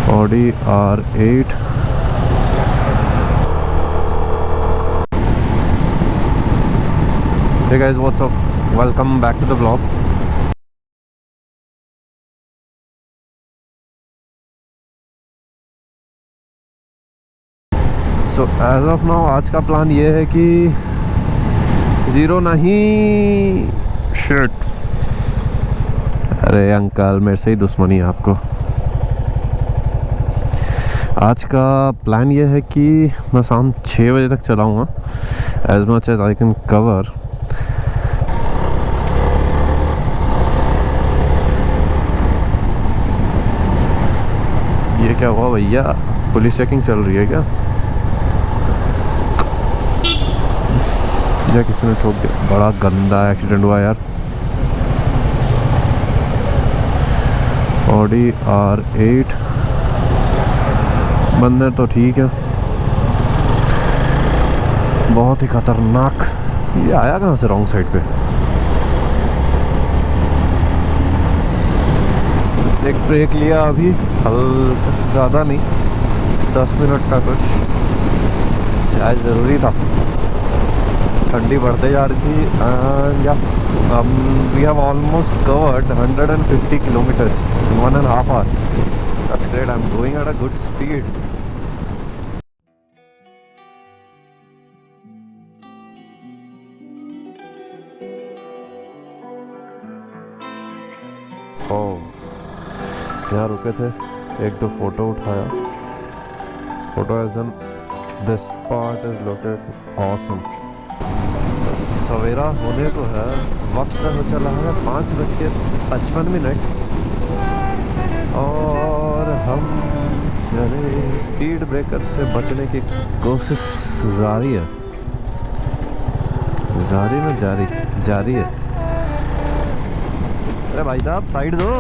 Audi R8. Hey guys, what's up? Welcome back to the vlog. So as of now आज का plan ये है कि zero नहीं, शिट, अरे अंकल मेरे से ही दुश्मनी है आपको। आज का प्लान ये है कि मैं शाम 6 बजे तक चलाऊँगा as much as I can cover. ये क्या हुआ भैया, पुलिस चेकिंग चल रही है क्या? या किसी ने ठोक दिया, बड़ा गंदा एक्सीडेंट हुआ यार। Audi R8 बंदे तो ठीक है, बहुत ही खतरनाक। ये आया कहाँ से रॉन्ग साइड पे? एक ब्रेक लिया अभी, ज़्यादा नहीं, 10 मिनट का कुछ, चाय ज़रूरी था। ठंडी बढ़ते जा रही थी and yeah we have almost covered 150 kilometres in 1.5 hours. That's great. I'm going at a good speed. यहाँ रुके थे, एक दो फोटो उठाया। Photo as an this part is located awesome. सवेरा होने को है, वक्त हो चला है 5:55 और हम चले स्पीड ब्रेकर से बचने की कोशिश जारी है, जारी है। अरे भाई साहब साइड दो,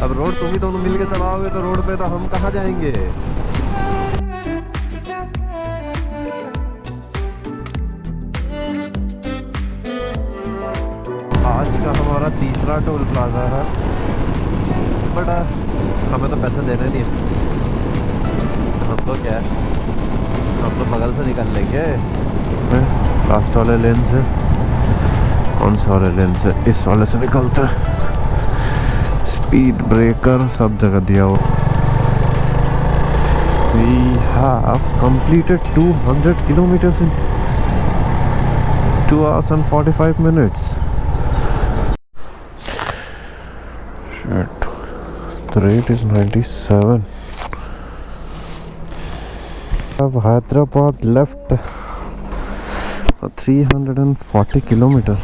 अब रोड तुम ही दोनों मिलके चलाओगे तो रोड पे तो हम कहाँ जाएंगे? आज का हमारा तीसरा टोल प्लाजा है, बट हमें तो पैसे देने नहीं है। हम तो क्या है, हम तो बगल से निकल लेंगे। लास्ट वाले लेन से, कौन से वाले लेन से? इस वाले से निकलते हैं। स्पीड ब्रेकर सब जगह दिया हो। We have completed 200 kilometers in 2 hours and 45 minutes. Shit. The rate is 97. Have Hyderabad left for 340 kilometers.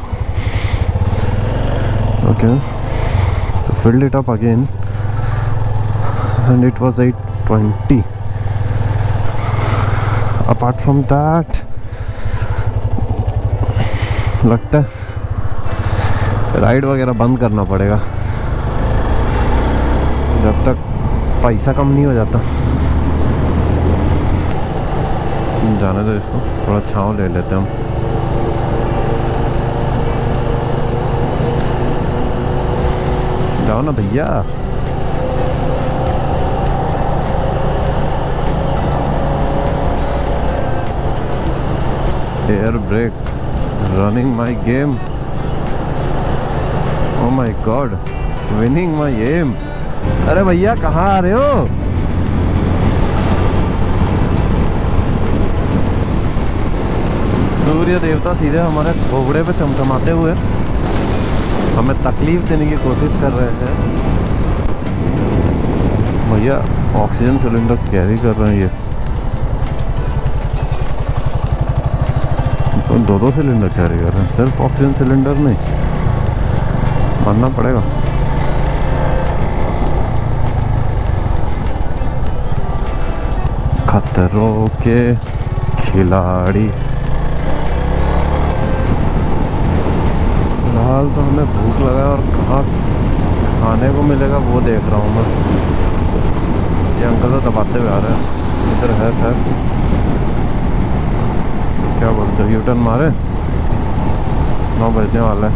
Okay. So filled it up again and it was 820. Apart from that, लगता है ride वगैरह बंद करना पड़ेगा जब तक पैसा कम नहीं हो जाता। जाने दो इसको, थोड़ा छाँव ले लेते हम। जाओ ना भैया। Air break, running my game. Oh my god, winning my aim. अरे भैया कहाँ आ रहे हो? सूर्य देवता सीधे हमारे खोपड़े पे चमचमाते हुए हमें तकलीफ देने की कोशिश कर रहे हैं। भैया ऑक्सीजन सिलेंडर कैरी कर रहे हैं ये, तो 2 सिलेंडर कैरी कर रहे हैं, सिर्फ ऑक्सीजन सिलेंडर नहीं, मानना पड़ेगा। खतरों के खिलाड़ी। फिलहाल तो हमें भूख लगा है और कहाँ खाने को मिलेगा वो देख रहा हूँ मैं। ये अंकल तो दबाते हुए आ रहे हैं। इधर है सर, क्या बोलते हो, यूटर्न मारे? 9 बजने वाला है,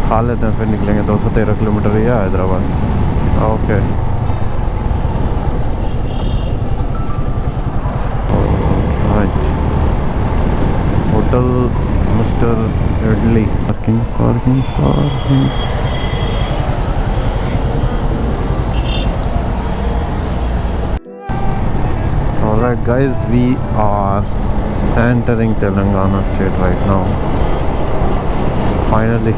खा लेते हैं फिर निकलेंगे। 213 किलोमीटर ही है Hyderabad. Okay hotel mister idli. Parking parking parking. Alright guys, we are entering Telangana state right now. Finally,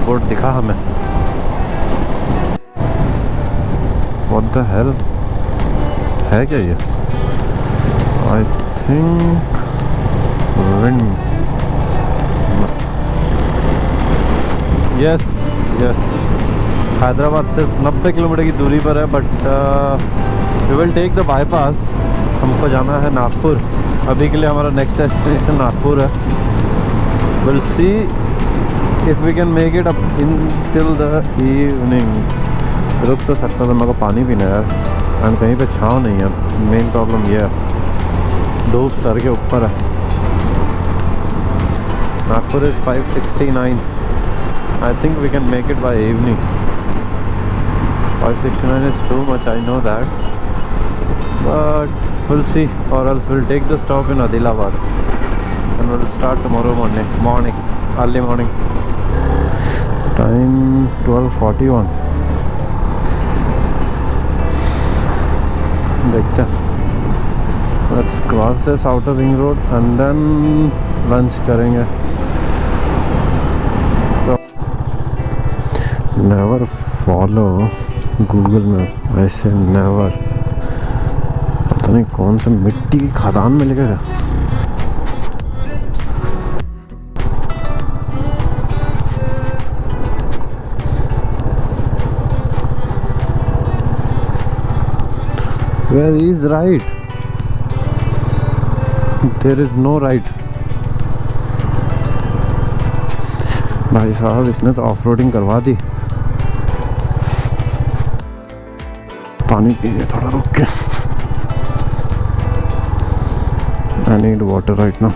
board दिखा हमें। What the hell है क्या ये? I think wind. Yes, yes. Hyderabad सिर्फ 90 किलोमीटर की दूरी पर है, but we will take the bypass. हमको जाना है नागपुर। अभी के लिए हमारा नेक्स्ट डेस्टिनेशन नागपुर है। Will see if we can make it up in till the evening. रुक तो सकता था, मेरे को पानी पीना है यार, एंड कहीं पे छाँव नहीं है। मेन प्रॉब्लम ये है, धूप सर के ऊपर है। Nagpur is 569। I think we can make it by evening. 569 is too much, I know that, but we'll see, or else we'll take the stop in Adilabad and we'll start tomorrow morning, early morning. Time 12:41. देखते हैं। Let's cross this outer ring road and then lunch करेंगे। Never follow Google में, ऐसे never. पता नहीं कौन से मिट्टी की खदान में लेकर गया। Where is right? There is no right. भाई साहब, इसने तो ऑफ रोडिंग करवा दी। पानी पिए थोड़ा रुक के। I need water right now.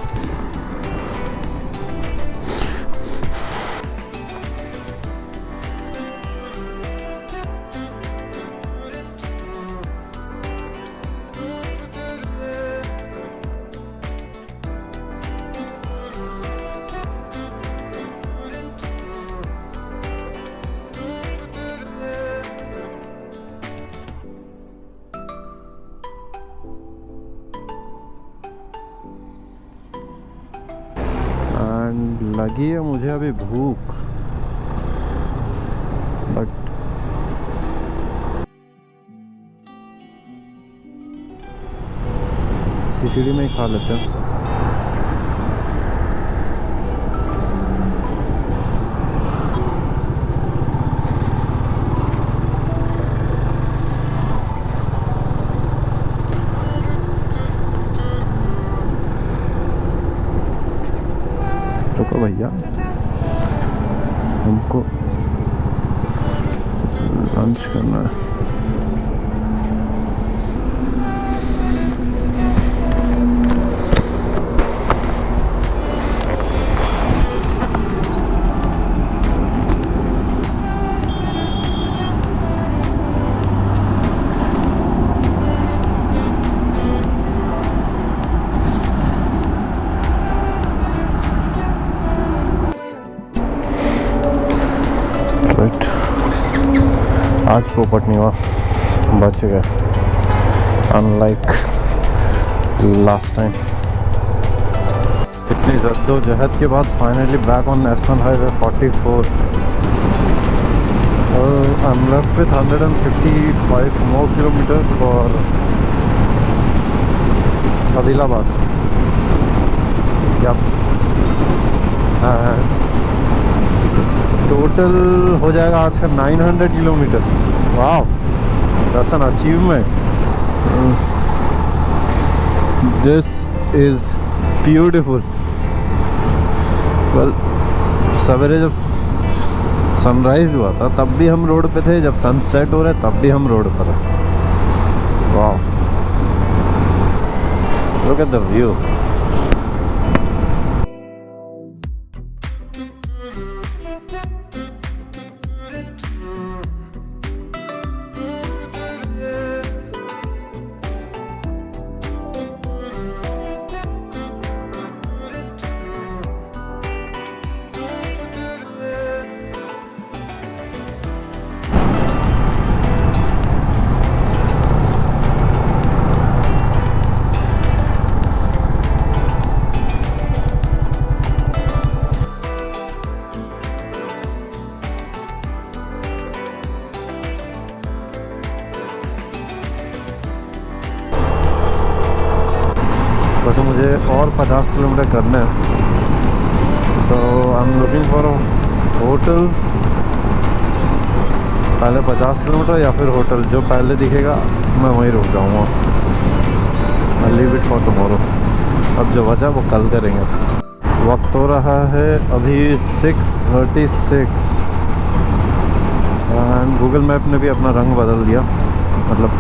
लगी है मुझे अभी भूख, बट सीसीडी में ही खा लेते हैं। रुको भैया, हमको लंच करना है। आज पोपट नहीं हुआ, बच गए, अनलाइक लास्ट टाइम। इतनी जद्दोजहद के बाद finally back on national highway 44। I am left with 155 more kilometers for Adilabad. Total हो जाएगा आज का 900 किलोमीटर। वाह, that's an achievement. This is beautiful. Well, सवेरे जब सनराइज हुआ था तब भी हम रोड पे थे, जब सनसेट हो रहा है तब भी हम रोड पर हैं। वाह, लुक एट द व्यू। वैसे मुझे और 50 किलोमीटर करना है, तो I am looking for hotel. पहले 50 किलोमीटर या फिर होटल, जो पहले दिखेगा मैं वहीं रुक जाऊँगा। I leave it for tomorrow. अब जो बचा वो कल करेंगे। वक्त हो रहा है अभी 6:36 एंड गूगल मैप ने भी अपना रंग बदल दिया, मतलब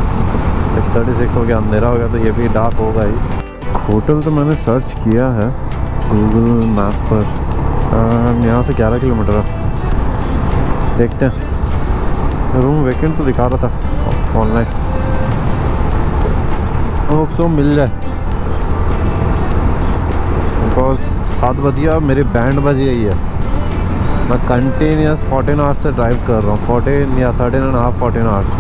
6:36 हो गया, अंधेरा हो गया, तो ये भी डार्क होगा ही। होटल तो मैंने सर्च किया है गूगल मैप पर, यहाँ से 11 किलोमीटर है। देखते हैं, रूम वैकेंट तो दिखा रहा था ऑनलाइन, होप सो मिल जाए। बिकॉज 7 बजिया मेरी बैंड बजी गई है। मैं कंटिन्यूस 14 आवर्स से ड्राइव कर रहा हूँ, 14 या 13.5 14 आवर्स।